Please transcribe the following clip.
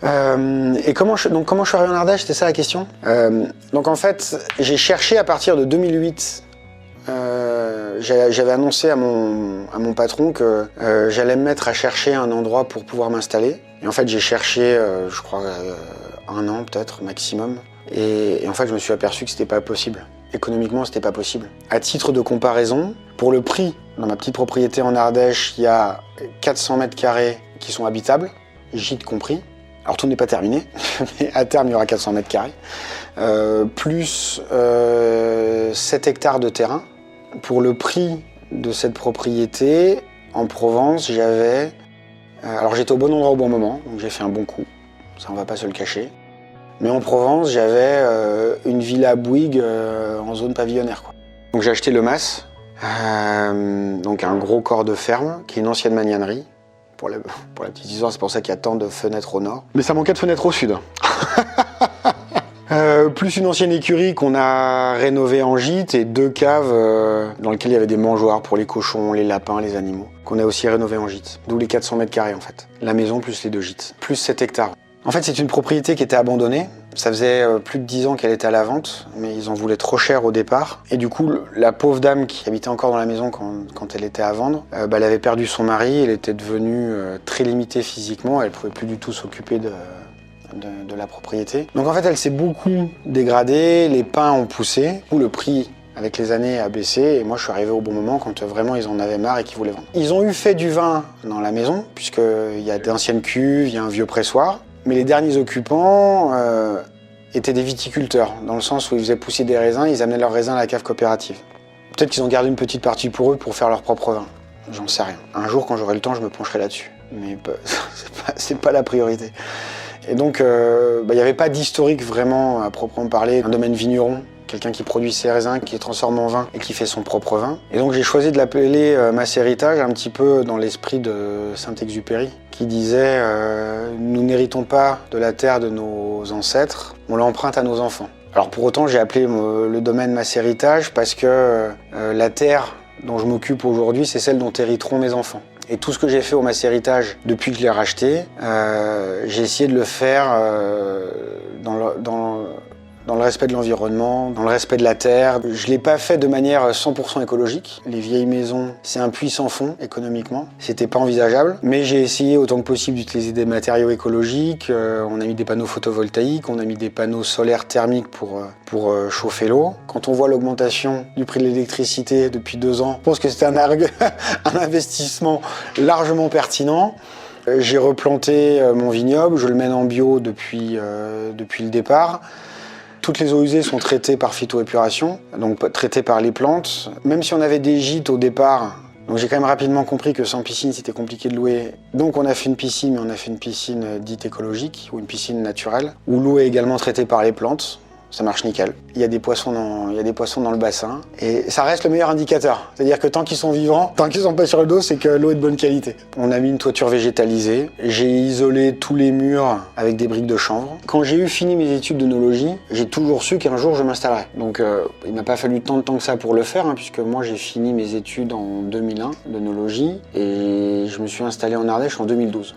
Et comment je suis arrivé en Ardèche, c'était ça la question. Donc en fait, j'ai cherché à partir de 2008. J'avais annoncé à mon patron que j'allais me mettre à chercher un endroit pour pouvoir m'installer. Et en fait, j'ai cherché, je crois, 1 an peut-être maximum. Et en fait, je me suis aperçu que c'était pas possible. Économiquement, c'était pas possible. À titre de comparaison, pour le prix, dans ma petite propriété en Ardèche, il y a 400 mètres carrés qui sont habitables, gîte compris. Alors tout n'est pas terminé, mais à terme, il y aura 400 mètres carrés. Plus 7 hectares de terrain. Pour le prix de cette propriété, en Provence, j'avais... alors j'étais au bon endroit au bon moment, donc j'ai fait un bon coup, ça on va pas se le cacher. Mais en Provence, j'avais une villa Bouygues en zone pavillonnaire, quoi. Donc j'ai acheté le Mas, donc un gros corps de ferme, qui est une ancienne magnanerie. Pour la petite histoire, c'est pour ça qu'il y a tant de fenêtres au nord. Mais ça manquait de fenêtres au sud. Plus une ancienne écurie qu'on a rénovée en gîte et 2 caves dans lesquelles il y avait des mangeoires pour les cochons, les lapins, les animaux, qu'on a aussi rénové en gîte. D'où les 400 mètres carrés en fait. La maison plus les 2 gîtes, plus 7 hectares. En fait, c'est une propriété qui était abandonnée. Ça faisait plus de 10 ans qu'elle était à la vente, mais ils en voulaient trop cher au départ. Et du coup, la pauvre dame qui habitait encore dans la maison quand elle était à vendre, elle avait perdu son mari, elle était devenue très limitée physiquement, elle pouvait plus du tout s'occuper de la propriété. Donc en fait, elle s'est beaucoup dégradée, les pins ont poussé, le prix avec les années a baissé, et moi je suis arrivé au bon moment quand vraiment ils en avaient marre et qu'ils voulaient vendre. Ils ont eu fait du vin dans la maison, puisqu'il y a d'anciennes cuves, il y a un vieux pressoir, mais les derniers occupants étaient des viticulteurs, dans le sens où ils faisaient pousser des raisins, ils amenaient leurs raisins à la cave coopérative. Peut-être qu'ils ont gardé une petite partie pour eux pour faire leur propre vin, j'en sais rien. Un jour, quand j'aurai le temps, je me pencherai là-dessus, mais c'est pas la priorité. Et donc, il n'y avait pas d'historique vraiment à proprement parler, un domaine vigneron, quelqu'un qui produit ses raisins, qui les transforme en vin et qui fait son propre vin. Et donc j'ai choisi de l'appeler Mas Héritage, un petit peu dans l'esprit de Saint-Exupéry, qui disait nous n'héritons pas de la terre de nos ancêtres, on l'emprunte à nos enfants. Alors pour autant, j'ai appelé le domaine Mas Héritage parce que la terre dont je m'occupe aujourd'hui, c'est celle dont hériteront mes enfants. Et tout ce que j'ai fait au Mas Héritage depuis que je l'ai racheté, j'ai essayé de le faire dans le respect de l'environnement, dans le respect de la terre. Je l'ai pas fait de manière 100% écologique. Les vieilles maisons, c'est un puits sans fond économiquement. C'était pas envisageable. Mais j'ai essayé autant que possible d'utiliser des matériaux écologiques. On a mis des panneaux photovoltaïques, on a mis des panneaux solaires thermiques pour chauffer l'eau. Quand on voit l'augmentation du prix de l'électricité depuis 2 ans, je pense que c'était un investissement largement pertinent. J'ai replanté mon vignoble, je le mène en bio depuis le départ. Toutes les eaux usées sont traitées par phytoépuration, donc traitées par les plantes. Même si on avait des gîtes au départ, donc j'ai quand même rapidement compris que sans piscine c'était compliqué de louer. Donc on a fait une piscine, mais on a fait une piscine dite écologique, ou une piscine naturelle, où l'eau est également traitée par les plantes. Ça marche nickel. Il y a des poissons dans le bassin et ça reste le meilleur indicateur. C'est-à-dire que tant qu'ils sont vivants, tant qu'ils sont pas sur le dos, c'est que l'eau est de bonne qualité. On a mis une toiture végétalisée. J'ai isolé tous les murs avec des briques de chanvre. Quand j'ai eu fini mes études d'œnologie, j'ai toujours su qu'un jour je m'installerais. Donc il m'a pas fallu tant de temps que ça pour le faire, puisque moi j'ai fini mes études en 2001 d'œnologie et je me suis installé en Ardèche en 2012.